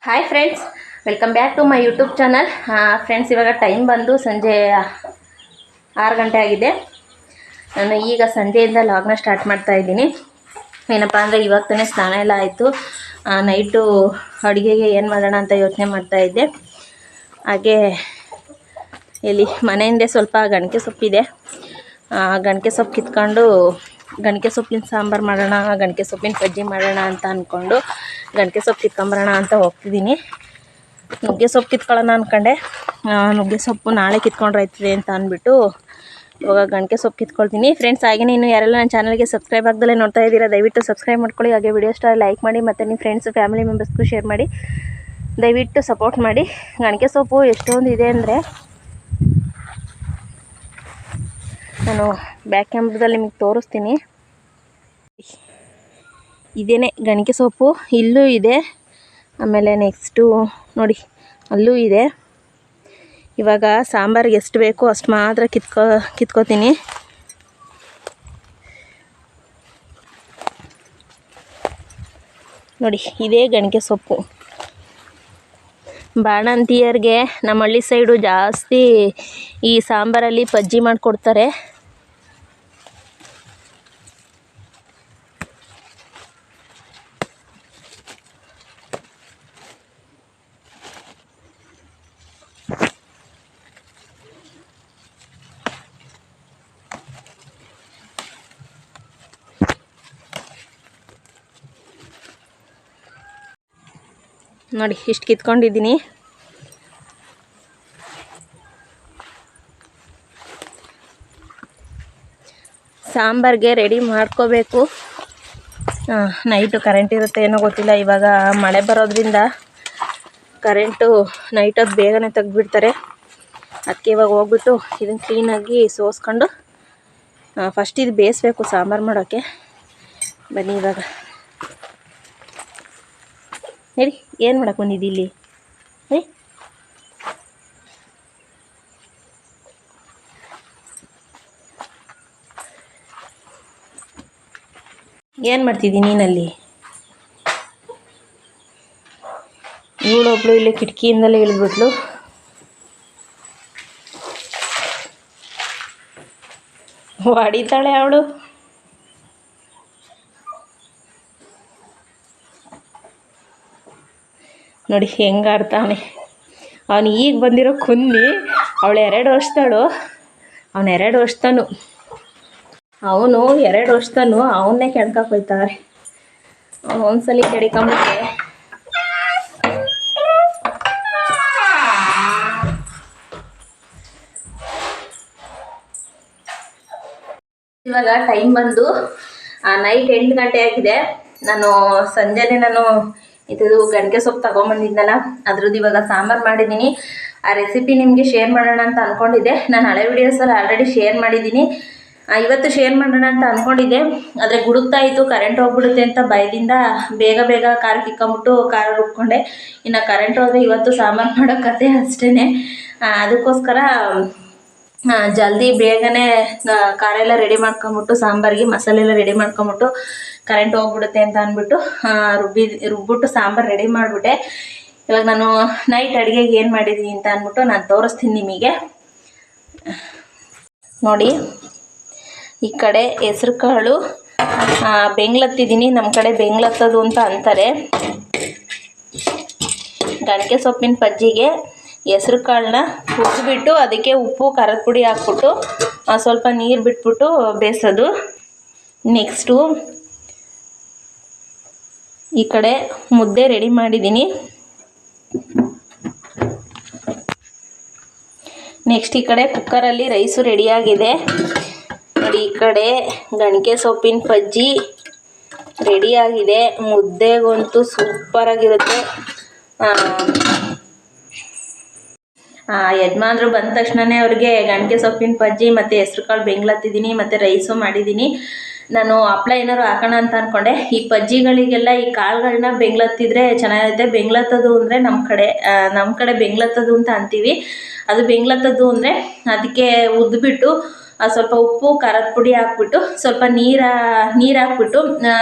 Hi friends, welcome back to my YouTube channel. Friends, ಇವಾಗ time ಬಂದು ಸಂಜೆ 6 ಗಂಟೆ ಆಗಿದೆ. ನಾನು ಈಗ ಸಂಜೆಯಿಂದ ಲಾಗ್ನ ಸ್ಟಾರ್ಟ್ ಮಾಡ್ತಾ ಇದ್ದೀನಿ. ಏನಪ್ಪ ಅಂದರೆ ಇವಾಗ ತಾನೇ ಸ್ನಾನ ಎಲ್ಲ ಆಯಿತು. ನೈಟು ಅಡುಗೆಗೆ ಏನು ಮಾಡೋಣ ಅಂತ ಯೋಚನೆ ಮಾಡ್ತಾಯಿದ್ದೆ. ಹಾಗೆ ಇಲ್ಲಿ ಮನೆಯಿಂದೆ ಸ್ವಲ್ಪ ಗಣಕೆ ಸೊಪ್ಪಿದೆ. ಗಣಕೆ ಸೊಪ್ಪು ಕಿತ್ಕೊಂಡು ಗಣಕೆ ಸೊಪ್ಪಿನ ಸಾಂಬಾರು ಮಾಡೋಣ, ಗಣಕೆ ಸೊಪ್ಪಿನ ಬಜ್ಜಿ ಮಾಡೋಣ ಅಂತ ಅಂದ್ಕೊಂಡು ಗಣಕೆ ಸೊಪ್ಪು ಕಿತ್ಕೊಂಬರೋಣ ಅಂತ ಹೋಗ್ತಿದ್ದೀನಿ. ನುಗ್ಗೆ ಸೊಪ್ಪು ಕಿತ್ಕೊಳ್ಳೋಣ ಅಂದ್ಕೊಂಡೆ. ನುಗ್ಗೆ ಸೊಪ್ಪು ನಾಳೆ ಕಿತ್ಕೊಂಡ್ರೆ ಆಯ್ತದೆ ಅಂತ ಅಂದ್ಬಿಟ್ಟು ಇವಾಗ ಗಣಕೆ ಸೊಪ್ಪು ಕಿತ್ಕೊಳ್ತೀನಿ. ಫ್ರೆಂಡ್ಸ್, ಹಾಗೆಯೇ ಇನ್ನು ಯಾರೆಲ್ಲ ನನ್ನ ಚಾನಲ್ಗೆ ಸಬ್ಸ್ಕ್ರೈಬ್ ಆಗದಲ್ಲೇ ನೋಡ್ತಾ ಇದ್ದೀರಾ, ದಯವಿಟ್ಟು ಸಬ್ಸ್ಕ್ರೈಬ್ ಮಾಡ್ಕೊಳ್ಳಿ. ಹಾಗೆ ವಿಡಿಯೋ ಸ್ಟಾರ್ ಲೈಕ್ ಮಾಡಿ ಮತ್ತು ನಿಮ್ಮ ಫ್ರೆಂಡ್ಸು ಫ್ಯಾಮಿಲಿ ಮೆಂಬರ್ಸ್ಗೂ ಶೇರ್ ಮಾಡಿ. ದಯವಿಟ್ಟು ಸಪೋರ್ಟ್ ಮಾಡಿ. ಗಣಕೆ ಸೊಪ್ಪು ಎಷ್ಟೊಂದು ಇದೆ ಅಂದರೆ ನಾನು ಬ್ಯಾಕ್ ಕ್ಯಾಮ್ರದಲ್ಲಿ ನಿಮಗೆ ತೋರಿಸ್ತೀನಿ. ಇದೇನೆ ಗಣಕೆ ಸೊಪ್ಪು. ಇಲ್ಲೂ ಇದೆ, ಆಮೇಲೆ ನೆಕ್ಸ್ಟು ನೋಡಿ ಅಲ್ಲೂ ಇದೆ. ಇವಾಗ ಸಾಂಬಾರಿಗೆ ಎಷ್ಟು ಬೇಕೋ ಅಷ್ಟು ಮಾತ್ರ ಕಿತ್ಕೋತೀನಿ. ನೋಡಿ, ಇದೇ ಗಣಕೆ ಸೊಪ್ಪು. ಬಾಣಂತಿಯರಿಗೆ ನಮ್ಮ ಹಳ್ಳಿ ಸೈಡು ಜಾಸ್ತಿ ಈ ಸಾಂಬಾರಲ್ಲಿ ಬಜ್ಜಿ ಮಾಡಿಕೊಡ್ತಾರೆ. ನೋಡಿ, ಇಷ್ಟು ಕಿತ್ಕೊಂಡಿದ್ದೀನಿ. ಸಾಂಬಾರಿಗೆ ರೆಡಿ ಮಾಡ್ಕೋಬೇಕು. ನೈಟು ಕರೆಂಟ್ ಇರುತ್ತೆ ಏನೋ ಗೊತ್ತಿಲ್ಲ. ಇವಾಗ ಮಳೆ ಬರೋದ್ರಿಂದ ಕರೆಂಟು ನೈಟ್ ಹೊತ್ತು ಬೇಗನೆ ತೆಗೆದುಬಿಡ್ತಾರೆ. ಅದಕ್ಕೆ ಇವಾಗ ಹೋಗ್ಬಿಟ್ಟು ಇದನ್ನು ಕ್ಲೀನಾಗಿ ಸೋಸ್ಕೊಂಡು ಫಸ್ಟ್ ಇದು ಬೇಯಿಸ್ಬೇಕು ಸಾಂಬಾರು ಮಾಡೋಕ್ಕೆ. ಬನ್ನಿ ಇವಾಗ. ಹೇಳಿ, ಏನು ಮಾಡಕ್ಕೆ ಬಂದಿದ್ದು ಇಲ್ಲಿ? ಏನು ಮಾಡ್ತಿದ್ದೀನಿ ನೀನಲ್ಲಿ? ಇವಳೊಬ್ಳು ಇಲ್ಲಿ ಕಿಟಕಿಯಿಂದಲೇ ಇಳಿದ್ಬಿಟ್ಲು. ಹೊಡಿತಾಳೆ ಅವಳು. ನೋಡಿ ಹೆಂಗೆ ಆಡ್ತಾವನೆ. ಅವನು ಈಗ ಬಂದಿರೋ ಕುನ್ನಿ. ಅವಳು 2 ವರ್ಷದಳು, ಅವನು 2 ವರ್ಷದನು. ಅವನು 2 ವರ್ಷದನು. ಅವನ್ನೇ ಕೆಣ್ಕಕ್ಕೆ ಹೋಯ್ತಾರೆ. ಅವನು ಒಂದ್ಸಲಿ ಕೆಡಿಕೊಂಬಿಟ್ಟೆ. ಇವಾಗ ಟೈಮ್ ಬಂದು ನೈಟ್ 8 ಗಂಟೆ ಆಗಿದೆ. ನಾನು ಸಂಜೆನೇ ಇದು ಗಣಕೆ ಸೊಪ್ಪು ತೊಗೊಂಬಂದಿದ್ದನಲ್ಲ, ಅದ್ರದ್ದು ಇವಾಗ ಸಾಂಬಾರು ಮಾಡಿದ್ದೀನಿ. ಆ ರೆಸಿಪಿ ನಿಮಗೆ ಶೇರ್ ಮಾಡೋಣ ಅಂತ ಅಂದ್ಕೊಂಡಿದ್ದೆ. ನಾನು ಹಳೆ ವೀಡಿಯೋಸಲ್ಲಿ ಆಲ್ರೆಡಿ ಶೇರ್ ಮಾಡಿದ್ದೀನಿ. ಇವತ್ತು ಶೇರ್ ಮಾಡೋಣ ಅಂತ ಅಂದ್ಕೊಂಡಿದ್ದೆ, ಆದರೆ ಗುಡುಕ್ತಾ ಇತ್ತು, ಕರೆಂಟ್ ಹೋಗ್ಬಿಡುತ್ತೆ ಅಂತ ಭಯದಿಂದ ಬೇಗ ಖಾರಕ್ಕೆ ಇಕ್ಕೊಂಬಿಟ್ಟು ಖಾರ ರುಬ್ಕೊಂಡೆ. ಇನ್ನು ಕರೆಂಟ್ ಹೋದರೆ ಇವತ್ತು ಸಾಂಬಾರು ಮಾಡೋ ಕತೆ ಅಷ್ಟೇ. ಅದಕ್ಕೋಸ್ಕರ ಜಲ್ದಿ ಬೇಗನೆ ಖಾರ ಎಲ್ಲ ರೆಡಿ ಮಾಡ್ಕೊಂಬಿಟ್ಟು ಸಾಂಬಾರಿಗೆ ಮಸಾಲೆ ಎಲ್ಲ ರೆಡಿ ಮಾಡ್ಕೊಂಬಿಟ್ಟು ಕರೆಂಟ್ ಹೋಗ್ಬಿಡುತ್ತೆ ಅಂತ ಅಂದ್ಬಿಟ್ಟು ರುಬ್ಬಿಟ್ಟು ಸಾಂಬಾರು ರೆಡಿ ಮಾಡಿಬಿಟ್ಟೆ. ಇವಾಗ ನಾನು ನೈಟ್ ಅಡುಗೆಗೆ ಏನು ಮಾಡಿದ್ದೀನಿ ಅಂತ ಅಂದ್ಬಿಟ್ಟು ನಾನು ತೋರಿಸ್ತೀನಿ ನಿಮಗೆ. ನೋಡಿ, ಈ ಕಡೆ ಹೆಸ್ರು ಕಾಳು ಬೆಂಗ್ಲತ್ತಿದ್ದೀನಿ. ನಮ್ಮ ಕಡೆ ಬೆಂಗ್ಲತ್ತದು ಅಂತ ಅಂತಾರೆ. ಗಣಕೆ ಸೊಪ್ಪಿನ ಬಜ್ಜಿಗೆ ಹೆಸ್ರು ಕಾಳನ್ನ ಹುರಿದ್ಬಿಟ್ಟು ಅದಕ್ಕೆ ಉಪ್ಪು ಖಾರದ ಪುಡಿ ಹಾಕ್ಬಿಟ್ಟು ಸ್ವಲ್ಪ ನೀರು ಬಿಟ್ಬಿಟ್ಟು ಬೇಯಿಸೋದು. ನೆಕ್ಸ್ಟು ಈ ಕಡೆ ಮುದ್ದೆ ರೆಡಿ ಮಾಡಿದ್ದೀನಿ. ನೆಕ್ಸ್ಟ್ ಈ ಕಡೆ ಕುಕ್ಕರಲ್ಲಿ ರೈಸು ರೆಡಿಯಾಗಿದೆ. ನೋಡಿ, ಈ ಕಡೆ ಗಣಕೆ ಸೊಪ್ಪಿನ ಬಜ್ಜಿ ರೆಡಿಯಾಗಿದೆ. ಮುದ್ದೆಗಂತೂ ಸೂಪರಾಗಿರುತ್ತೆ. ಯಜಮಾನ್ರು ಬಂದ ತಕ್ಷಣವೇ ಅವ್ರಿಗೆ ಗಣಕೆ ಸೊಪ್ಪಿನ ಬಜ್ಜಿ ಮತ್ತು ಹೆಸ್ರು ಕಾಳು ಬೆಂಗ್ಲತ್ತಿದ್ದೀನಿ ಮತ್ತು ರೈಸು ಮಾಡಿದ್ದೀನಿ. ನಾನು ಹಪ್ಳ ಏನಾದ್ರು ಹಾಕೋಣ ಅಂತ ಅಂದ್ಕೊಂಡೆ. ಈ ಬಜ್ಜಿಗಳಿಗೆಲ್ಲ ಈ ಕಾಳುಗಳನ್ನ ಬೆಂಗ್ಲತ್ತಿದ್ರೆ ಚೆನ್ನಾಗಿರುತ್ತೆ. ಬೆಂಗ್ಲತ್ತದು ಅಂದರೆ ನಮ್ಮ ಕಡೆ ಬೆಂಗ್ಲತ್ತದು ಅಂತ ಅಂತೀವಿ. ಅದು ಬೆಂಗ್ಲತ್ತದು ಅಂದರೆ ಅದಕ್ಕೆ ಉದ್ಬಿಟ್ಟು ಸ್ವಲ್ಪ ಉಪ್ಪು ಖಾರದ ಪುಡಿ ಹಾಕ್ಬಿಟ್ಟು ಸ್ವಲ್ಪ ನೀರು ಹಾಕ್ಬಿಟ್ಟು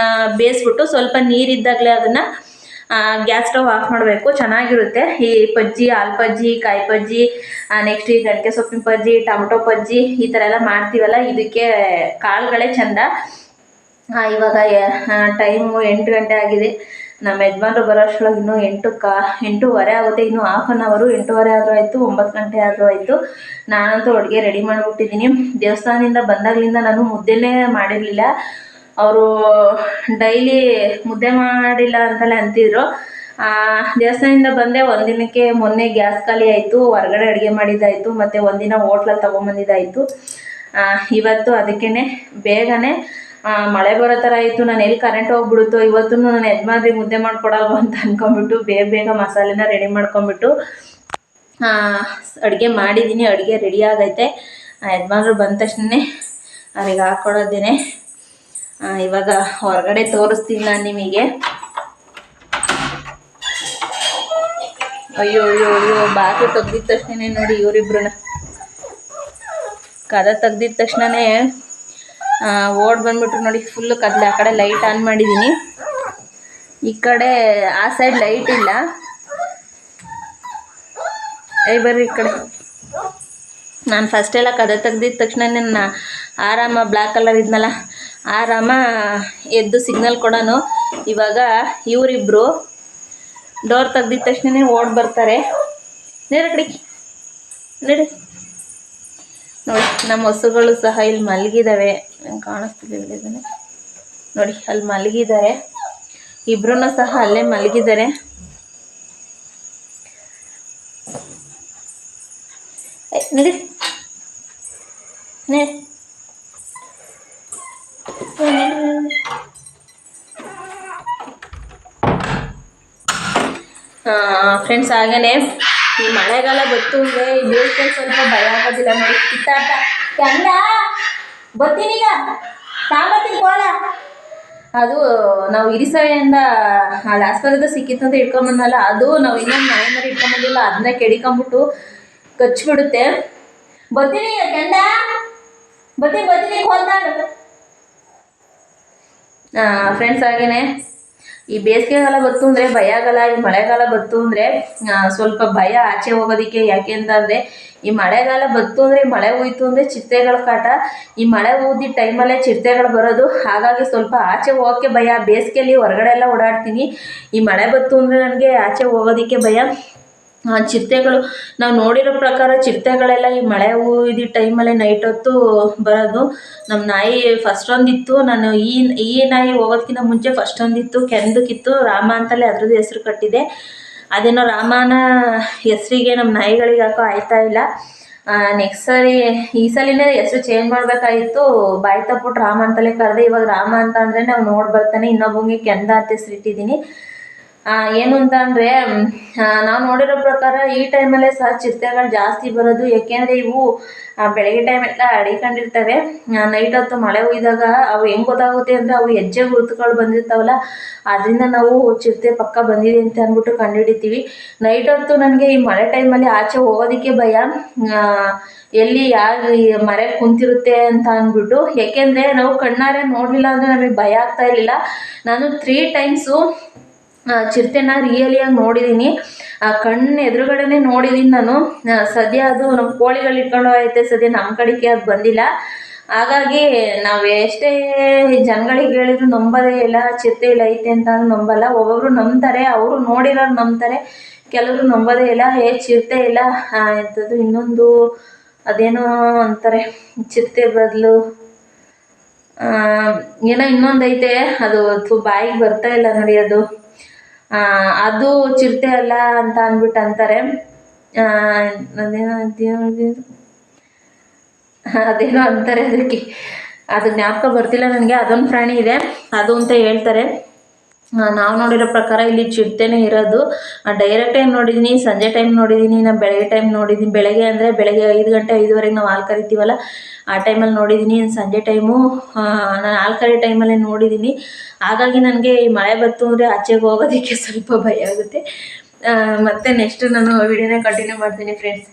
ಬೇಯಿಸ್ಬಿಟ್ಟು ಸ್ವಲ್ಪ ನೀರಿದ್ದಾಗಲೇ ಅದನ್ನು ಗ್ಯಾಸ್ ಸ್ಟವ್ ಆಫ್ ಮಾಡಬೇಕು. ಚೆನ್ನಾಗಿರುತ್ತೆ ಈ ಪಜ್ಜಿ, ಹಾಲು ಪಜ್ಜಿ, ಕಾಯಿ ಪಜ್ಜಿ, ನೆಕ್ಸ್ಟ್ ಈ ಗಂಟೆ ಸೊಪ್ಪಿನ ಪಜ್ಜಿ, ಟೊಮೊಟೊ ಪಜ್ಜಿ ಈ ಥರ ಎಲ್ಲ ಮಾಡ್ತೀವಲ್ಲ, ಇದಕ್ಕೆ ಕಾಳುಗಳೇ ಚೆಂದ. ಇವಾಗ ಟೈಮು 8 ಗಂಟೆ ಆಗಿದೆ. ನಮ್ಮ ಯಜಮಾನ್ರು ಬರೋ ಅಷ್ಟರೊಳಗೆ ಇನ್ನೂ 8:30 ಆಗುತ್ತೆ. ಇನ್ನೂ ಹಾಫ್ ಆನ್ ಅವರು. 8:30 ಆದರೂ ಆಯಿತು, 9 ಗಂಟೆ ಆದರೂ ಆಯಿತು. ನಾನಂತೂ ಅಡುಗೆ ರೆಡಿ ಮಾಡಿಬಿಟ್ಟಿದ್ದೀನಿ. ದೇವಸ್ಥಾನದಿಂದ ಬಂದಾಗಲಿಂದ ನಾನು ಮುದ್ದೆನೇ ಮಾಡಿರಲಿಲ್ಲ. ಅವರು ಡೈಲಿ ಮುದ್ದೆ ಮಾಡಿಲ್ಲ ಅಂತಲೇ ಅಂತಿದ್ರು. ದೇವಸ್ಥಾನದಿಂದ ಬಂದೆ, ಒಂದಿನಕ್ಕೆ ಮೊನ್ನೆ ಗ್ಯಾಸ್ ಖಾಲಿ ಆಯಿತು, ಹೊರಗಡೆ ಅಡುಗೆ ಮಾಡಿದ್ದಾಯಿತು, ಮತ್ತು ಒಂದಿನ ಹೋಟ್ಲಲ್ಲಿ ತೊಗೊಂಬಂದಿದ್ದಾಯಿತು. ಇವತ್ತು ಅದಕ್ಕೇ ಬೇಗನೆ ಮಳೆ ಬರೋ ಥರ ಆಯಿತು. ನಾನು ಎಲ್ಲಿ ಕರೆಂಟ್ ಹೋಗ್ಬಿಡುತ್ತೋ, ಇವತ್ತು ನನ್ನ ಯಜಮಾನ್ರಿಗೆ ಮುದ್ದೆ ಮಾಡ್ಕೊಡಲ್ವ ಅಂತ ಅಂದ್ಕೊಂಬಿಟ್ಟು ಬೇಗ ಮಸಾಲೆನ ರೆಡಿ ಮಾಡ್ಕೊಂಬಿಟ್ಟು ಅಡುಗೆ ಮಾಡಿದ್ದೀನಿ. ಅಡುಗೆ ರೆಡಿ ಆಗೈತೆ. ಯಜಮಾನ್ರು ಬಂದ ತಕ್ಷಣ ಅವ್ರಿಗೆ ಹಾಕ್ಕೊಡೋದೇನೆ. ಇವಾಗ ಹೊರಗಡೆ ತೋರಿಸ್ತೀನಿ ನಾನು ನಿಮಗೆ. ಅಯ್ಯೋ ಅಯ್ಯೋ ಅಯ್ಯೋ, ಬಾಗಿಲು ತೆಗ್ದಿದ ತಕ್ಷಣ ನೋಡಿ ಇವರಿಬ್ರನ್ನ, ಕದ ತೆಗ್ದಿದ ತಕ್ಷಣವೇ ಓಡ್ ಬಂದ್ಬಿಟ್ರು ನೋಡಿ. ಫುಲ್ಲು ಕತ್ಲೆ. ಆ ಕಡೆ ಲೈಟ್ ಆನ್ ಮಾಡಿದ್ದೀನಿ, ಈ ಕಡೆ ಆ ಸೈಡ್ ಲೈಟ್ ಇಲ್ಲ. ಬರ್ರಿ ಈ ಕಡೆ. ನಾನು ಫಸ್ಟೆಲ್ಲ ಕದ ತೆಗ್ದಿದ ತಕ್ಷಣ ನನ್ನ ಆರಾಮ ಬ್ಲ್ಯಾಕ್ ಕಲರ್ ಇದ್ನಲ್ಲ, ಆರಾಮ ಎದ್ದು ಸಿಗ್ನಲ್ ಕೊಡೋನು. ಇವಾಗ ಇವರಿಬ್ಬರು ಡೋರ್ ತೆಗ್ದಿದ ತಕ್ಷಣ ಓಡ್ ಬರ್ತಾರೆ. ನೇರ ಕಡೆ ನಡಿ ನೋಡಿ. ನಮ್ಮ ಹಸುಗಳು ಸಹ ಇಲ್ಲಿ ಮಲಗಿದ್ದಾವೆ, ಕಾಣಿಸ್ತಿಲ್ಲ ಇದನ್ನು ನೋಡಿ, ಅಲ್ಲಿ ಮಲಗಿದ್ದಾರೆ. ಇಬ್ಬರೂ ಸಹ ಅಲ್ಲೇ ಮಲಗಿದ್ದಾರೆ. ನಡಿ ಫ್ರೆಂಡ್ಸ್, ಹಾಗೇನೆ ಈ ಮಳೆಗಾಲ ಬಂತು ಅಂದರೆ ಈ ಬೇಸಿಗೆ ಸ್ವಲ್ಪ ಭಯ ಆಗೋದಿಲ್ಲ ನೋಡಿ. ಕಿತ್ತಾಟ ಕಂದ ಬರ್ತೀನಿಗ ತಾಂಬತ್ತೀನಿ ಕೋಲ. ಅದು ನಾವು ಹಿರಿಸವೆಯಿಂದ ಅಲ್ಲಿ ಆಸ್ಪತ್ರೆದ ಸಿಕ್ಕಿತ್ತು ಅಂತ ಇಟ್ಕೊಂಬಂದಲ್ಲ, ಅದು ನಾವು ಇನ್ನೊಂದು ನಾಯಿ ಮರಿ ಇಟ್ಕೊಂಬಂದಿಲ್ಲ, ಅದನ್ನ ಕೆಡಿಕೊಂಬಿಟ್ಟು ಕಚ್ಚಿಬಿಡುತ್ತೆ. ಬರ್ತೀನಿ ಕಂದ, ಬರ್ತೀನಿ ಕೋಲ್ತಾಂಡು. ಫ್ರೆಂಡ್ಸ್, ಹಾಗೇನೆ ಈ ಬೇಸಿಗೆಗಾಲ ಬಂತು ಅಂದರೆ ಭಯ ಆಗಲ್ಲ. ಈ ಮಳೆಗಾಲ ಬಂತು ಅಂದರೆ ಸ್ವಲ್ಪ ಭಯ ಆಚೆ ಹೋಗೋದಕ್ಕೆ. ಯಾಕೆ ಅಂತಂದರೆ ಈ ಮಳೆಗಾಲ ಬಂತು ಅಂದರೆ, ಮಳೆ ಹೋಯ್ತು ಅಂದರೆ ಚಿರತೆಗಳ ಕಾಟ. ಈ ಮಳೆ ಹೋದ ಟೈಮಲ್ಲೇ ಚಿರತೆಗಳು ಬರೋದು. ಹಾಗಾಗಿ ಸ್ವಲ್ಪ ಆಚೆ ಹೋಗೋಕ್ಕೆ ಭಯ. ಬೇಸಿಗೆಯಲ್ಲಿ ಹೊರಗಡೆ ಎಲ್ಲ ಓಡಾಡ್ತೀನಿ. ಈ ಮಳೆ ಬಂತು ಅಂದರೆ ನನಗೆ ಆಚೆ ಹೋಗೋದಕ್ಕೆ ಭಯ. ಚಿರತೆಗಳು ನಾವು ನೋಡಿರೋ ಪ್ರಕಾರ ಚಿರತೆಗಳೆಲ್ಲ ಈ ಮಳೆ ಹುಯ್ದು ಟೈಮಲ್ಲೇ ನೈಟ್ ಹೊತ್ತು ಬರೋದು. ನಮ್ಮ ನಾಯಿ ಫಸ್ಟ್ ಒಂದಿತ್ತು, ನಾನು ಈ ನಾಯಿ ಹೋಗೋದಕ್ಕಿಂತ ಮುಂಚೆ ಫಸ್ಟ್ ಒಂದಿತ್ತು, ಕೆಂದಕ್ಕಿತ್ತು. ರಾಮ ಅಂತಲೇ ಅದ್ರದ್ದು ಹೆಸ್ರು ಕಟ್ಟಿದೆ. ಅದೇನೋ ರಾಮನ ಹೆಸರಿಗೆ ನಮ್ಮ ನಾಯಿಗಳಿಗೆ ಯಾಕೋ ಆಯ್ತಾ ಇಲ್ಲ. ನೆಕ್ಸ್ಟ್ ಸರಿ ಈ ಸಲಿನೇ ಹೆಸರು ಚೇಂಜ್ ಮಾಡಬೇಕಾಗಿತ್ತು, ಬಾಯಿ ತಪ್ಪಿಟ್ಟು ರಾಮ ಅಂತಲೇ ಕರೆದೆ. ಇವಾಗ ರಾಮ ಅಂತ ಅಂದರೆ ನಾವು ನೋಡಿ ಬರ್ತಾನೆ. ಇನ್ನೊಬ್ಬಂಗೆ ಕೆಂದ ಅಂತ ಹೆಸರಿಟ್ಟಿದ್ದೀನಿ. ಏನು ಅಂತ ಅಂದರೆ ನಾವು ನೋಡಿರೋ ಪ್ರಕಾರ ಈ ಟೈಮಲ್ಲೇ ಸಹ ಚಿರತೆಗಳು ಜಾಸ್ತಿ ಬರೋದು. ಏಕೆಂದರೆ ಇವು ಬೆಳಗ್ಗೆ ಟೈಮೆಲ್ಲ ಅಡಿಕೊಂಡಿರ್ತವೆ. ನೈಟ್ ಹೊತ್ತು ಮಳೆ ಹುಯ್ದಾಗ ಅವು ಹೆಂಗೆ ಗೊತ್ತಾಗುತ್ತೆ ಅಂದರೆ ಅವು ಹೆಜ್ಜೆ ಗುರುತುಗಳು ಬಂದಿರ್ತಾವಲ್ಲ, ಅದರಿಂದ ನಾವು ಚಿರತೆ ಪಕ್ಕ ಬಂದಿದೆ ಅಂತ ಅಂದ್ಬಿಟ್ಟು ಕಂಡುಹಿಡಿತೀವಿ. ನೈಟ್ ಹೊತ್ತು ನನಗೆ ಈ ಮಳೆ ಟೈಮಲ್ಲಿ ಆಚೆ ಹೋಗೋದಕ್ಕೆ ಭಯ. ಎಲ್ಲಿ ಯಾರು ಮರೆಗೆ ಕುಂತಿರುತ್ತೆ ಅಂತ ಅಂದ್ಬಿಟ್ಟು. ಏಕೆಂದರೆ ನಾವು ಕಣ್ಣಾರೆ ನೋಡಲಿಲ್ಲ ಅಂದರೆ ನಮಗೆ ಭಯ ಆಗ್ತಾ ಇರಲಿಲ್ಲ. ನಾನು 3 ಟೈಮ್ಸು ಚಿರತೆನ ರಿಯಲಿಯಾಗಿ ನೋಡಿದ್ದೀನಿ. ಕಣ್ಣು ಎದುರುಗಡೆನೇ ನೋಡಿದ್ದೀನಿ ನಾನು. ಸದ್ಯ ಅದು ನಮ್ಮ ಕೋಳಿಗಳು ಇಟ್ಕೊಂಡು ಹೋಗೈತೆ, ಸದ್ಯ ನಮ್ಮ ಕಡೆಗೆ ಅದು ಬಂದಿಲ್ಲ. ಹಾಗಾಗಿ ನಾವು ಎಷ್ಟೇ ಜನಗಳಿಗೆ ಹೇಳಿದ್ರು ನಂಬೋದೇ ಇಲ್ಲ. ಚಿರತೆ ಇಲ್ಲ ಐತೆ ಅಂತ ನಂಬಲ್ಲ. ಒಬ್ಬೊಬ್ರು ನಂಬ್ತಾರೆ, ಅವರು ನೋಡಿರೋರು ನಂಬ್ತಾರೆ, ಕೆಲವರು ನಂಬೋದೇ ಇಲ್ಲ. ಚಿರತೆ ಇಲ್ಲ ಎಂಥದ್ದು ಇನ್ನೊಂದು ಅದೇನೋ ಅಂತಾರೆ, ಚಿರತೆ ಬದಲು ಏನೋ ಇನ್ನೊಂದೈತೆ, ಅದು ಬಾಯಿಗೆ ಬರ್ತಾ ಇಲ್ಲ ನೋಡಿ. ಅದು ಚಿರತೆ ಅಲ್ಲ ಅಂತ ಅಂದ್ಬಿಟ್ಟು ಅಂತಾರೆ. ಅದೇನೋ ಅಂತಾರೆ ಅದಕ್ಕೆ, ಅದು ಜ್ಞಾಪಕ ಬರ್ತಿಲ್ಲ ನನಗೆ. ಅದೊಂದು ಪ್ರಾಣಿ ಇದೆ ಅದು ಅಂತ ಹೇಳ್ತಾರೆ. ನಾವು ನೋಡಿರೋ ಪ್ರಕಾರ ಇಲ್ಲಿ ಚಿರತೆನೇ ಇರೋದು. ಡೈರೆಕ್ಟಾಗಿ ನೋಡಿದ್ದೀನಿ, ಸಂಜೆ ಟೈಮ್ ನೋಡಿದ್ದೀನಿ, ನಾನು ಬೆಳಗ್ಗೆ ಟೈಮ್ ನೋಡಿದ್ದೀನಿ. ಬೆಳಗ್ಗೆ ಅಂದರೆ ಬೆಳಗ್ಗೆ 5 ಗಂಟೆ 5:30ಗೆ ನಾವು ಹಾಲು ಕರಿತೀವಲ್ಲ, ಆ ಟೈಮಲ್ಲಿ ನೋಡಿದ್ದೀನಿ. ಸಂಜೆ ಟೈಮು ನಾನು ಹಾಲು ಕರಿ ಟೈಮಲ್ಲೇ ನೋಡಿದ್ದೀನಿ. ಹಾಗಾಗಿ ನನಗೆ ಈ ಮಳೆ ಬಂತು ಅಂದರೆ ಆಚೆಗೆ ಹೋಗೋದಕ್ಕೆ ಸ್ವಲ್ಪ ಭಯ ಆಗುತ್ತೆ. ಮತ್ತು ನೆಕ್ಸ್ಟ್ ನಾನು ವಿಡಿಯೋನ ಕಂಟಿನ್ಯೂ ಮಾಡ್ತೀನಿ ಫ್ರೆಂಡ್ಸ್.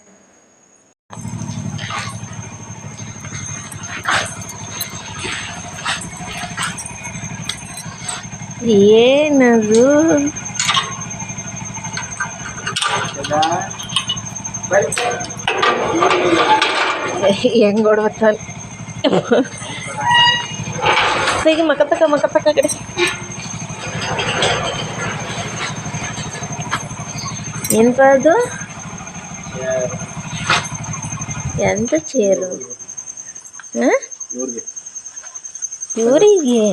ಏನದು ಹೆಂಗ್ ಹೊಡ್ಬತ್ತಾನ ಈಗ ಮಕ್ಕತಕ್ಕ ಕಡೆ ಏನಪ್ಪ ಅದು ಎಂತ ಚೇರು ಇವರಿಗೆ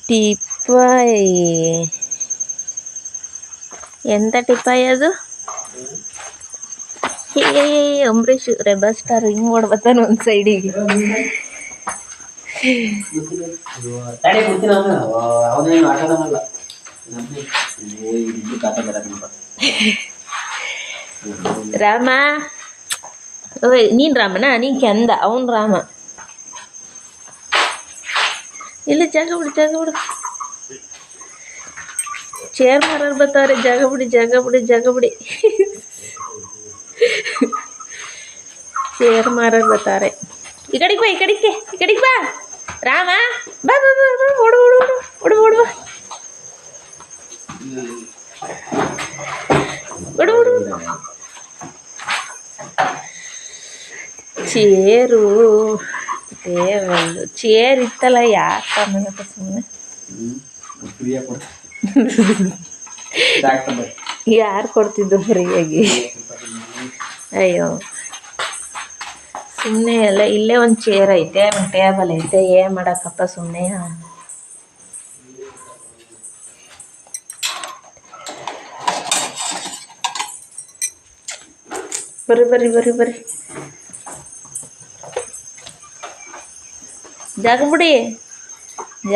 ಟಿಪಾಯಿ ಎಂತ ಟಿಪಾಯಿ ಅದು ಅಂಬರೀಷ್ ರೆಬಲ್ ಸ್ಟಾರ್ ಹಿಂಗ್ ಓಡ್ಬತ್ತಾನ ಒಂದ್ ಸೈಡಿಗೆ ರಾಮ ನೀನ್ ರಾಮನ ನೀನ್ ಕೆಂದ ಅವನ್ ರಾಮ ಇಲ್ಲ ಜಾಗ ಬಿಡು ಚೇರ್ ಮಾರೋರು ಬರ್ತಾವ್ರೆ ಜಾಗ ಬಿಡಿ ಚೇರ್ ಮಾರೋರು ಬರ್ತಾರೆ ಈ ಕಡೆಗೆ ಬಾ ರಾಮ ಬಾ ಓಡು ಚೇರು ಚೇರ್ ಇತ್ತಲ್ಲ ಯಾಕೆ ನನಗೆ ಸುಮ್ಮನೆ ಯಾರು ಕೊಡ್ತಿದ್ದು ಫ್ರೀಯಾಗಿ ಅಯ್ಯೋ ಸುಮ್ಮನೆ ಎಲ್ಲ ಇಲ್ಲೇ ಒಂದು ಚೇರ್ ಐತೆ ಒಂದು ಟೇಬಲ್ ಐತೆ ಏನು ಮಾಡಕ್ಕಪ್ಪ ಸುಮ್ಮನೆ ಬರ್ರಿ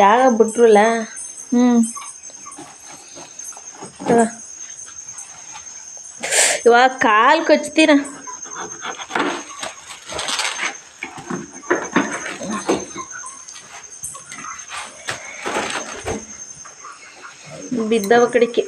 ಜಾಗ ಬಿಟ್ರಲ್ಲ ಇವಾಗ ಕಾಲು ಕಚ್ತೀರ ಬಿದ್ದವ ಕಡಿಕೆ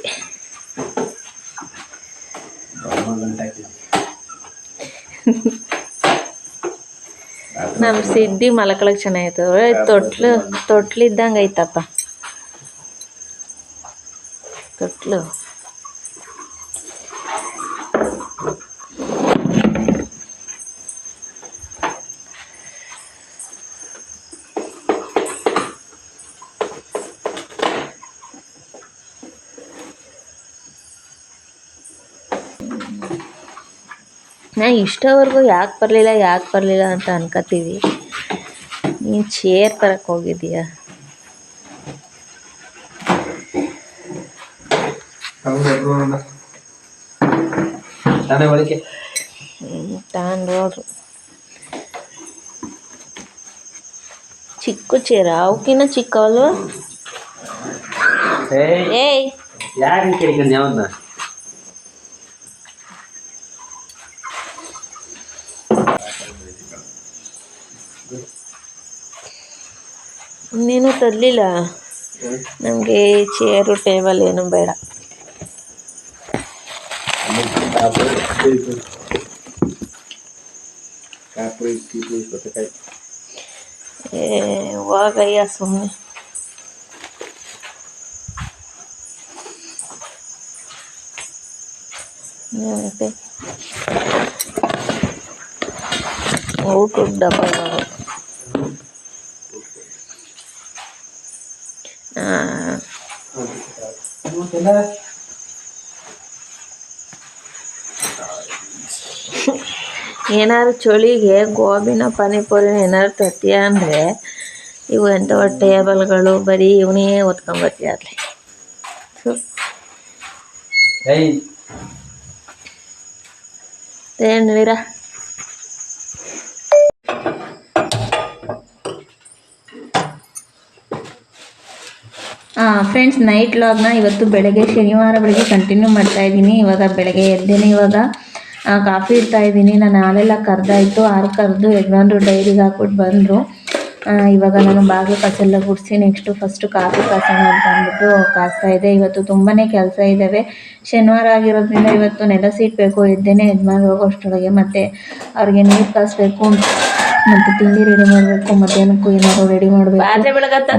ನಮ್ಮ ಸಿಡ್ಡಿ ಮಲ್ಕೊಳಕ್ಕೆ ಚೆನ್ನಾಗೈತೆ ತೊಟ್ಲಿದ್ದಂಗೆ ಐತಪ್ಪ ತೊಟ್ಲು ನಾ ಇಷ್ಟವರೆಗೂ ಯಾಕೆ ಬರಲಿಲ್ಲ ಅಂತ ಅನ್ಕೋತೀವಿ ನೀನು ಚೇರ್ ತರಕ್ಕೆ ಹೋಗಿದ್ದೀಯ ತಗೊಂಡೋದ್ರು ಚಿಕ್ಕ ಚೇರ ಅವಕ್ಕಿನ್ನ ಚಿಕ್ಕವಲ್ವ ಏಯ್ ನೀನು ತರಲಿಲ್ಲ ನಮಗೆ ಚೇರು ಟೇಬಲ್ ಏನು ಬೇಡ ಹೋಗಯ್ಯ ಸುಮ್ಮನೆ ಊಟದ ಡಬ್ಬ ಏನಾದ್ರು ಚಳಿಗೆ ಗೋಬಿನ ಪಾನಿಪುರಿನ ಏನಾದ್ರು ತರ್ತೀಯ ಅಂದರೆ ಇವು ಎಂಥವ ಟೇಬಲ್ಗಳು ಬರೀ ಇವನೇ ಓದ್ಕೊಂಬರ್ತೀಯ ಅಲ್ಲಿ ಏನಿರ ಫ್ರೆಂಡ್ಸ್ ನೈಟ್ ಲಾಗ್ನ ಇವತ್ತು ಬೆಳಗ್ಗೆ ಶನಿವಾರ ಬೆಳಗ್ಗೆ ಕಂಟಿನ್ಯೂ ಮಾಡ್ತಾಯಿದ್ದೀನಿ. ಇವಾಗ ಬೆಳಗ್ಗೆ ಎದ್ದೇನೆ ಇವಾಗ ಕಾಫಿ ಇಡ್ತಾಯಿದ್ದೀನಿ. ನಾನು ಹಾಲೆಲ್ಲ ಕರೆದಾಯಿತು, ಹಾಲು ಕರೆದು ಯಜಮಾನ್ರು ಡೈರಿಗೆ ಹಾಕ್ಬಿಟ್ಟು ಬಂದರು. ಇವಾಗ ನಾನು ಬಾಗಿಲು ಕಾಸೆಲ್ಲ ಗುಡಿಸಿ ನೆಕ್ಸ್ಟು ಫಸ್ಟು ಕಾಫಿ ಕಾಸೋಣ ಅಂತ ಅಂದ್ಬಿಟ್ಟು ಕಾಸ್ತಾಯಿದ್ದೆ. ಇವತ್ತು ತುಂಬಾ ಕೆಲಸ ಇದ್ದಾವೆ. ಶನಿವಾರ ಆಗಿರೋದ್ರಿಂದ ಇವತ್ತು ನೆಲ ಸೀಟ್ಬೇಕು, ಎದ್ದೇನೆ ಯಜಮಾನ್ರು ಹೋಗೋ ಅಷ್ಟರೊಳಗೆ, ಮತ್ತು ಅವ್ರಿಗೆ ನೀರು ಕಾಸಬೇಕು, ಮತ್ತು ತಿಂಡಿ ರೆಡಿ ಮಾಡಬೇಕು, ಮಧ್ಯಾಹ್ನಕ್ಕೂ ಏನಾದ್ರು ರೆಡಿ ಮಾಡಬೇಕು.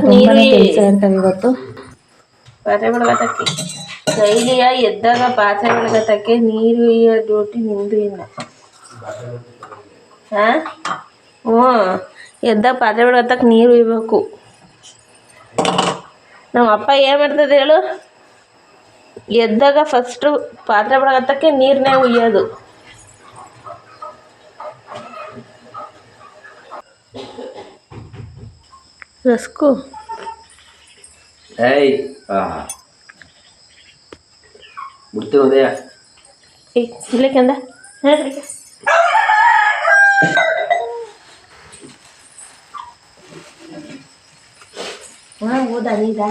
ತುಂಬಾನೇ ಕೆಲಸ ಇರ್ತವೆ ಇವತ್ತು. ಪಾತ್ರೆ ಬೆಳಗತ್ತಕ್ಕೆ ಡೈಲಿಯ ಎದ್ದಾಗ ಪಾತ್ರೆ ಬೆಳಗತ್ತಕ್ಕೆ ನೀರು ಡ್ಯೂಟಿ ನಿಂದು ಇಲ್ಲ. ಹಾಂ ಹ್ಞೂ, ಎದ್ದಾಗ ಪಾತ್ರೆ ಬೆಳಗತ್ತಕ್ಕೆ ನೀರು ಇರಬೇಕು. ನಮ್ಮ ಅಪ್ಪ ಏನು ಮಾಡ್ತದೆ ಹೇಳು, ಎದ್ದಾಗ ಫಸ್ಟು ಪಾತ್ರೆ ಬೆಳಗತ್ತಕ್ಕೆ ನೀರನ್ನೇ ಉಯ್ಯೋದು. ರಸ್ಕು ಇಲ್ಲಕ್ಕೆಂದ ಓದಾ ನೀದಾ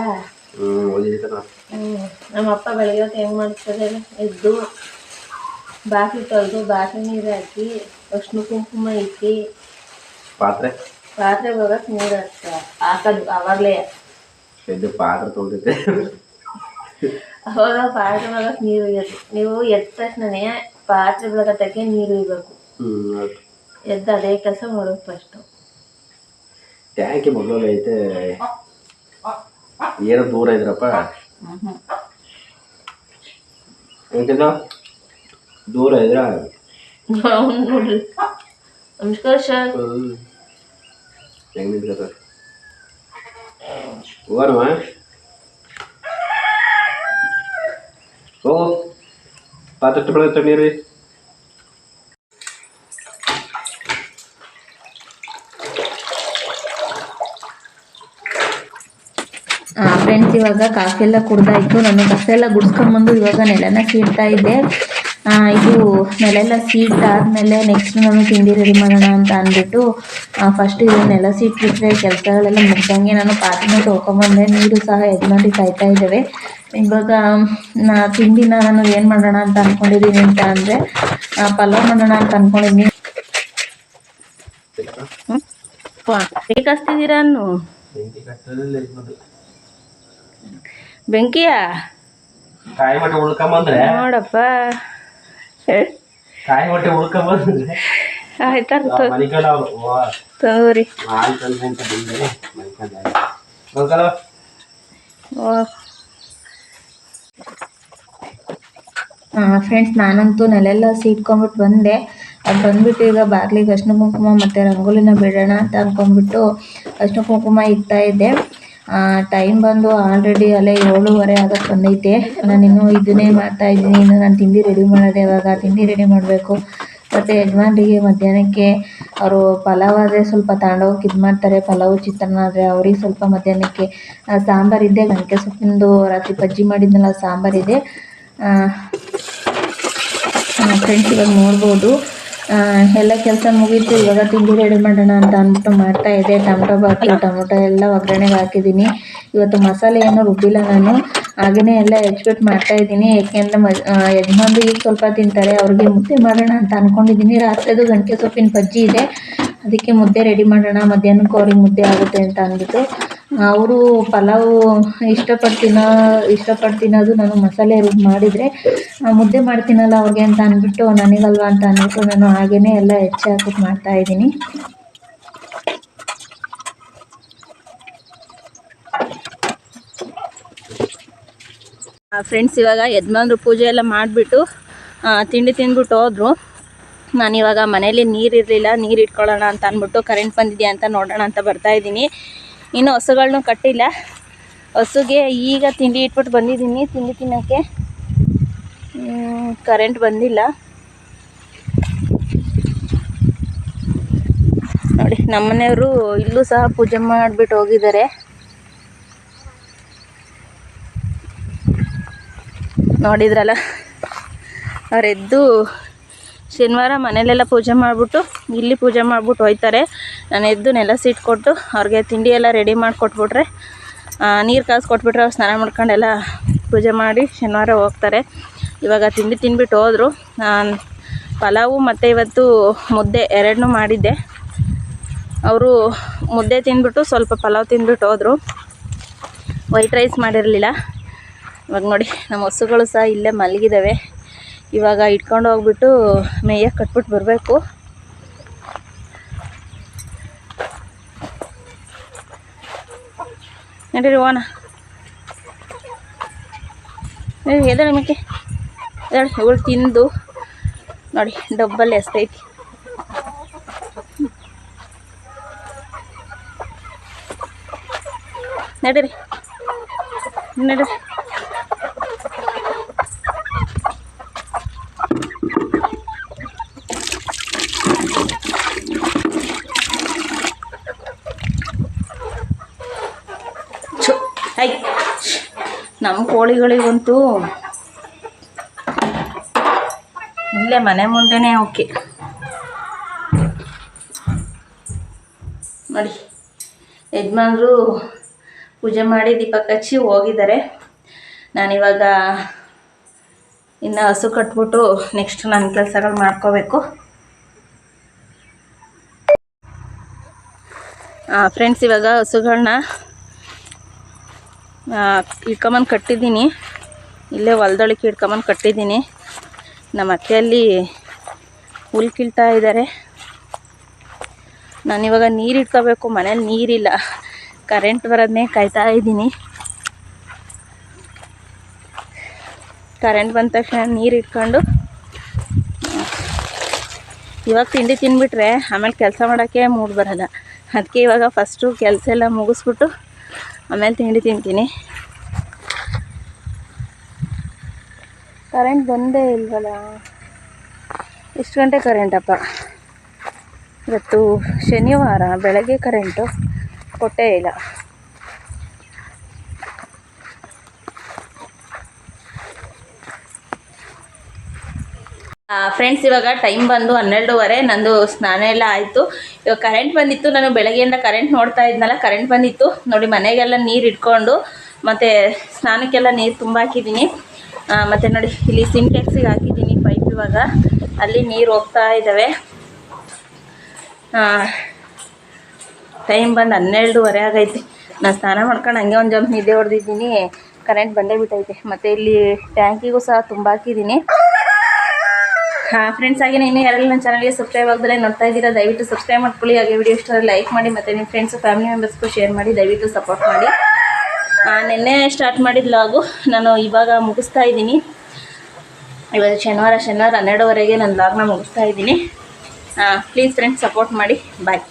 ನಮ್ಮ ಅಪ್ಪ ಬೆಳಗ್ಗೆ ಹೊತ್ತು ಹೆಂಗೆ ಮಾಡ್ತಾರೆ, ಎದ್ದು ಬಾಕಿ ತೊಳೆದು ಬಾಕಿ ನೀರು ಹಾಕಿ ಅರ್ಶಿನ ಕುಂಕುಮ ಇಕ್ಕಿ ಪಾತ್ರೆ ಬರೋಕ್ಕೆ ನೀರು ಹಾಕೋದು. ಆವಾಗಲೇ ಪಾತ್ರೆ ತೊಳೆದಿದ್ದೆ, ಅವಾಗ ಪಾತ್ರೆ ಬರೋಕ್ಕೆ ನೀರು ಒಯ್ಯೋದು. ನೀವು ಎದ್ದ ತಕ್ಷಣನೇ ಪಾತ್ರೆ ಬೆಳಗತ್ತಕ್ಕೆ ನೀರು ಇರಬೇಕು. ಎದ್ದು ಅದೇ ಕೆಲಸ ಮಾಡೋದು ಫಸ್ಟು. ಟ್ಯಾಂಕಿ ಮೊದಲು ಐತೆ, ಏನೋ ದೂರ ಇದ್ರಪ್ಪ, ದೂರ ಇದ್ರ ನಮಸ್ಕಾರ ಸರ್. ಹೆಂಗ್ ನಿಂತ್ಕೊತ ಹೋಗೋಣವ, ಹೋಗು ಪಾತ್ರೆ ಬೆಳಗ್ಗೆ ನೀರು. ಫ್ರೆಂಡ್ಸ್, ಇವಾಗ ಕಾಫಿ ಎಲ್ಲ ಕುಡ್ದಾಯಿತು. ನಾನು ಕಸ ಎಲ್ಲ ಗುಡಿಸ್ಕೊಂಬಂದು ಇವಾಗ ನೆಲನ ಸೀಡ್ತಾ ಇದ್ದೆ. ಇದು ನೆಲೆಲ್ಲ ಸೀಡ್ತಾದ್ಮೇಲೆ ನೆಕ್ಸ್ಟ್ ನಾನು ತಿಂಡಿ ರೆಡಿ ಮಾಡೋಣ ಅಂತ ಅಂದ್ಬಿಟ್ಟು ಫಸ್ಟ್ ಇದು ನೆಲ ಸೀಟ್ಬಿಟ್ರೆ ಕೆಲಸಗಳೆಲ್ಲ ಮುಗ್ದಂಗೆ ನಾನು ಪಾತ್ರೆನ ತೊಳ್ಕೊಂಬಂದೆ. ನೀರು ಸಹ ಯಜಮಾನ್ರಿ ಕಾಯ್ತಾ ಇದ್ದಾವೆ. ಇವಾಗ ತಿಂಡಿನ ನಾನು ಏನು ಮಾಡೋಣ ಅಂತ ಅಂದ್ಕೊಂಡಿದ್ದೀನಿ ಅಂತ ಅಂದರೆ ಪಲಾವ್ ಮಾಡೋಣ ಅಂತ ಅಂದ್ಕೊಂಡಿದ್ದೀನಿ. ಬೇಕಸ್ತಿದ್ದೀರಾ ಅನ್ನು ಬೆಂಕಿಯ ಕಾಯಿ ಮಟ್ಟ ಉಳ್ಕೊಂಬಂದ್ರೆ ನೋಡಪ್ಪ, ಕಾಯಿ ಮಟ್ಟ ಉಳ್ಕೊಂಬಂದ್ರೆ ಆಯ್ತಾ ತಗೋರಿ. ಫ್ರೆಂಡ್ಸ್, ನಾನಂತೂ ನೆಲೆಲ್ಲ ಸೀಟ್ಕೊಂಡ್ಬಿಟ್ಟು ಬಂದೆ. ಅದು ಬಂದುಬಿಟ್ಟು ಈಗ ಬಾಗಿಲಿಗೆ ಅರ್ಶಿನ ಕುಂಕುಮ ಮತ್ತು ರಂಗೋಲಿನ ಬಿಡೋಣ ಅಂತ ಅಂದ್ಕೊಂಡ್ಬಿಟ್ಟು ಅರ್ಶಿನ ಕುಂಕುಮ ಇಡ್ತಾ ಇದ್ದೆ. ಟೈಮ್ ಬಂದು ಆಲ್ರೆಡಿ ಅಲ್ಲೇ 7:30 ಆಗಕ್ಕೆ ಬಂದೈತೆ. ನಾನಿನ್ನೂ ಇದನ್ನೇ ಮಾಡ್ತಾಯಿದ್ದೀನಿ. ಇನ್ನು ನಾನು ತಿಂಡಿ ರೆಡಿ ಮಾಡೋದು ಯಾವಾಗ, ತಿಂಡಿ ರೆಡಿ ಮಾಡಬೇಕು. ಮತ್ತು ಯಜಮಾನ್ರಿಗೆ ಮಧ್ಯಾಹ್ನಕ್ಕೆ ಅವರು ಪಲಾವ್ ಆದರೆ ಸ್ವಲ್ಪ ತಗೊಂಡೋಗಕ್ಕೆ ಇದು ಮಾಡ್ತಾರೆ. ಪಲಾವು ಚಿತ್ರಾನ್ನ ಆದರೆ ಅವ್ರಿಗೆ ಸ್ವಲ್ಪ ಮಧ್ಯಾಹ್ನಕ್ಕೆ ಸಾಂಬಾರಿದೆ. ಗಂಟೆ ಸೊಪ್ಪಿಂದು ರಾತ್ರಿ ಬಜ್ಜಿ ಮಾಡಿದ್ನಲ್ಲ, ಸಾಂಬಾರಿದೆ. ಫ್ರೆಂಡ್ಸ್, ಇವಾಗ ನೋಡ್ಬೋದು ಎಲ್ಲ ಕೆಲಸ ಮುಗೀತು. ಇವಾಗ ತಿಂಡಿ ರೆಡಿ ಮಾಡೋಣ ಅಂತ ಅಂದ್ಬಿಟ್ಟು ಮಾಡ್ತಾಯಿದ್ದೆ. ಟೊಮೊಟೊ ಎಲ್ಲ ಒಗ್ಗರಣೆಗೆ ಹಾಕಿದ್ದೀನಿ. ಇವತ್ತು ಮಸಾಲೆ ಏನೋ ರುಬ್ಬಿಲ್ಲ ನಾನು, ಹಾಗೆಯೇ ಎಲ್ಲ ಹೆಚ್ಬಿಟ್ಟು ಮಾಡ್ತಾಯಿದ್ದೀನಿ. ಏಕೆಂದರೆ ಯಜಮಾನ್ರು ಈಗ ಸ್ವಲ್ಪ ತಿಂತಾರೆ, ಅವ್ರಿಗೆ ಮುದ್ದೆ ಮಾಡೋಣ ಅಂತ ಅಂದ್ಕೊಂಡಿದ್ದೀನಿ. ರಾತ್ರಿದು ಗಂಟೆ ಸೊಪ್ಪಿನ ಬಜ್ಜಿ ಇದೆ, ಅದಕ್ಕೆ ಮುದ್ದೆ ರೆಡಿ ಮಾಡೋಣ, ಮಧ್ಯಾಹ್ನಕ್ಕೂ ಅವ್ರಿಗೆ ಮುದ್ದೆ ಆಗುತ್ತೆ ಅಂತ ಅಂದ್ಬಿಟ್ಟು. ಅವರು ಪಲಾವು ಇಷ್ಟಪಟ್ಟು ತಿನ್ನೋದು ನಾನು ಮಸಾಲೆ ರುಬ್ಬಿ ಮಾಡಿದರೆ, ಮುದ್ದೆ ಮಾಡ್ತೀನಲ್ಲ ಅವ್ರಿಗೆ ಅಂತ ಅಂದ್ಬಿಟ್ಟು, ನನಗಲ್ವಾ ಅಂತ ಅಂದ್ಬಿಟ್ಟು ನಾನು ಹಾಗೆಯೇ ಎಲ್ಲ ಹೆಚ್ಚಿ ಹಾಕ್ಬಿಟ್ಟು ಮಾಡ್ತಾಯಿದ್ದೀನಿ. ಫ್ರೆಂಡ್ಸ್, ಇವಾಗ ಯಜಮಾನ್ರು ಪೂಜೆ ಎಲ್ಲ ಮಾಡಿಬಿಟ್ಟು ತಿಂಡಿ ತಿಂದ್ಬಿಟ್ಟು ಹೋದರು. ನಾನಿವಾಗ ಮನೇಲಿ ನೀರಿರಲಿಲ್ಲ, ನೀರು ಇಟ್ಕೊಳ್ಳೋಣ ಅಂತ ಅಂದ್ಬಿಟ್ಟು ಕರೆಂಟ್ ಬಂದಿದೆಯಾ ಅಂತ ನೋಡೋಣ ಅಂತ ಬರ್ತಾಯಿದ್ದೀನಿ. ಇನ್ನು ಹಸುಗಳನ್ನೂ ಕಟ್ಟಿಲ್ಲ. ಹಸುಗೆ ಈಗ ತಿಂಡಿ ಇಟ್ಬಿಟ್ಟು ಬಂದಿದ್ದೀನಿ ತಿಂಡಿ ತಿನ್ನೋಕ್ಕೆ. ಕರೆಂಟ್ ಬಂದಿಲ್ಲ ನೋಡಿ. ನಮ್ಮನೆಯವರು ಇಲ್ಲೂ ಸಹ ಪೂಜೆ ಮಾಡಿಬಿಟ್ಟು ಹೋಗಿದ್ದಾರೆ. ನೋಡಿದ್ರಲ್ಲ, ಅವರೆದ್ದು ಶನಿವಾರ ಮನೇಲೆಲ್ಲ ಪೂಜೆ ಮಾಡಿಬಿಟ್ಟು ಇಲ್ಲಿ ಪೂಜೆ ಮಾಡಿಬಿಟ್ಟು ಹೋಯ್ತಾರೆ. ನಾನು ಎದ್ದು ನೆಲ ಸೀಟ್ಕೊಟ್ಟು ಅವ್ರಿಗೆ ತಿಂಡಿ ಎಲ್ಲ ರೆಡಿ ಮಾಡಿಕೊಟ್ಬಿಟ್ರೆ, ನೀರು ಕಾಸು ಕೊಟ್ಬಿಟ್ರೆ ಅವ್ರು ಸ್ನಾನ ಮಾಡ್ಕೊಂಡೆಲ್ಲ ಪೂಜೆ ಮಾಡಿ ಶನಿವಾರ ಹೋಗ್ತಾರೆ. ಇವಾಗ ತಿಂಡಿ ತಿಂದ್ಬಿಟ್ಟು ಹೋದರು. ಪಲಾವು ಮತ್ತು ಇವತ್ತು ಮುದ್ದೆ ಎರಡನ್ನೂ ಮಾಡಿದ್ದೆ. ಅವರು ಮುದ್ದೆ ತಿಂದ್ಬಿಟ್ಟು ಸ್ವಲ್ಪ ಪಲಾವ್ ತಿಂದ್ಬಿಟ್ಟು ಹೋದರು. ವೈಟ್ ರೈಸ್ ಮಾಡಿರಲಿಲ್ಲ. ಇವಾಗ ನೋಡಿ, ನಮ್ಮ ಹಸುಗಳು ಸಹ ಇಲ್ಲೇ ಮಲಗಿದ್ದಾವೆ. ಇವಾಗ ಇಟ್ಕೊಂಡು ಹೋಗ್ಬಿಟ್ಟು ಮೇಯಕ್ಕೆ ಕಟ್ಬಿಟ್ಟು ಬರಬೇಕು. ನಡೀರಿ ಓನ ಎದಳ ನಿಮಗೆ ಎದಳು ಇವಳು ತಿಂದು ನೋಡಿ ಡಬ್ಬಲ್ಲಿ ಎಸ್ತೈತಿ. ನಡೀರಿ ನಡೀರಿ. ಐ ನಮ್ಮ ಕೋಳಿಗಳಿಗಂತೂ ಇಲ್ಲೇ ಮನೆ ಮುಂದೆನೇ ಓಕೆ ನೋಡಿ. ಯಜಮಾನ್ರು ಪೂಜೆ ಮಾಡಿ ದೀಪ ಹಚ್ಚಿ ಹೋಗಿದ್ದಾರೆ. ನಾನಿವಾಗ ಇನ್ನು ಹಸು ಕಟ್ಬಿಟ್ಟು ನೆಕ್ಸ್ಟ್ ನನ್ನ ಕೆಲಸಗಳು ಮಾಡ್ಕೋಬೇಕು. ಫ್ರೆಂಡ್ಸ್, ಇವಾಗ ಹಸುಗಳನ್ನ ಇಟ್ಕೊಂಬಂದು ಕಟ್ಟಿದ್ದೀನಿ. ಇಲ್ಲೇ ಹೊಲ್ದೊಳಕ್ಕೆ ಇಟ್ಕೊಂಬಂದು ಕಟ್ಟಿದ್ದೀನಿ. ನಮ್ಮ ಅತ್ತೆಯಲ್ಲಿ ಹುಲ್ ಕೀಳ್ತಾ ಇದ್ದಾರೆ. ನಾನಿವಾಗ ನೀರು ಇಟ್ಕೋಬೇಕು. ಮನೇಲಿ ನೀರಿಲ್ಲ, ಕರೆಂಟ್ ಬರೋದನ್ನೇ ಕಾಯ್ತಾ ಇದ್ದೀನಿ. ಕರೆಂಟ್ ಬಂದ ತಕ್ಷಣ ನೀರು ಇಟ್ಕೊಂಡು ಇವಾಗ ತಿಂಡಿ ತಿಂದುಬಿಟ್ರೆ ಆಮೇಲೆ ಕೆಲಸ ಮಾಡೋಕ್ಕೆ ಮೂಡ್ ಬರೋಲ್ಲ. ಅದಕ್ಕೆ ಇವಾಗ ಫಸ್ಟು ಕೆಲಸ ಎಲ್ಲ ಮುಗಿಸ್ಬಿಟ್ಟು ಆಮೇಲೆ ತಿಂಡಿ ತಿಂತೀನಿ. ಕರೆಂಟ್ ಬಂದೇ ಇಲ್ವಲ್ಲ. ಎಷ್ಟು ಗಂಟೆ ಕರೆಂಟಪ್ಪ? ಇವತ್ತು ಶನಿವಾರ, ಬೆಳಗ್ಗೆ ಕರೆಂಟು ಕೊಟ್ಟೇ ಇಲ್ಲ. ಫ್ರೆಂಡ್ಸ್, ಇವಾಗ ಟೈಮ್ ಬಂದು 12:30. ನಂದು ಸ್ನಾನ ಎಲ್ಲ ಆಯಿತು. ಇವಾಗ ಕರೆಂಟ್ ಬಂದಿತ್ತು. ನಾನು ಬೆಳಗ್ಗೆಯಿಂದ ಕರೆಂಟ್ ನೋಡ್ತಾ ಇದ್ನಲ್ಲ, ಕರೆಂಟ್ ಬಂದಿತ್ತು ನೋಡಿ. ಮನೆಗೆಲ್ಲ ನೀರು ಇಟ್ಕೊಂಡು ಮತ್ತು ಸ್ನಾನಕ್ಕೆಲ್ಲ ನೀರು ತುಂಬ ಹಾಕಿದ್ದೀನಿ. ಮತ್ತು ನೋಡಿ ಇಲ್ಲಿ ಸಿಂಟೆಕ್ಸಿಗೆ ಹಾಕಿದ್ದೀನಿ ಪೈಪ್. ಇವಾಗ ಅಲ್ಲಿ ನೀರು ಹೋಗ್ತಾ ಇದ್ದಾವೆ. ಟೈಮ್ ಬಂದು 12:30 ಆಗೈತೆ. ನಾನು ಸ್ನಾನ ಮಾಡ್ಕೊಂಡು ಹಂಗೆ ಒಂದು ಜಂಪ್ ನಿದ್ದೆ ಹೊಡೆದಿದ್ದೀನಿ. ಕರೆಂಟ್ ಬಂದೇ ಬಿಟ್ಟೈತೆ. ಮತ್ತು ಇಲ್ಲಿ ಟ್ಯಾಂಕಿಗೂ ಸಹ ತುಂಬ ಹಾಕಿದ್ದೀನಿ. ಫ್ರೆಂಡ್ಸ್, ಹಾಗೆ ಇನ್ನೂ ಯಾರೆಲ್ಲ ನನ್ನ ಚಾನಲ್ಗೆ ಸಬ್ಸ್ಕ್ರೈಬ್ ಆಗದಲ್ಲೇ ನೋಡ್ತಾ ಇದ್ದೀರಾ, ದಯವಿಟ್ಟು ಸಬ್ಸ್ಕ್ರೈಬ್ ಮಾಡ್ಕೊಳ್ಳಿ. ಹಾಗೆ ವಿಡಿಯೋ ಇಷ್ಟ ಲೈಕ್ ಮಾಡಿ ಮತ್ತು ನಿಮ್ಮ ಫ್ರೆಂಡ್ಸು ಫ್ಯಾಮಿಲಿ ಮೆಂಬರ್ಸ್ಗೂ ಶೇರ್ ಮಾಡಿ. ದಯವಿಟ್ಟು ಸಪೋರ್ಟ್ ಮಾಡಿ. ನಿನ್ನೆ ಸ್ಟಾರ್ಟ್ ಮಾಡಿದ ಲಾಗು ನಾನು ಇವಾಗ ಮುಗಿಸ್ತಾ ಇದ್ದೀನಿ. ಇವಾಗ ಶನಿವಾರ 12:30 ನಾನು ಲಾಗ್ನ ಮುಗಿಸ್ತಾ ಇದ್ದೀನಿ. ಪ್ಲೀಸ್ ಫ್ರೆಂಡ್ಸ್, ಸಪೋರ್ಟ್ ಮಾಡಿ. ಬಾಯ್.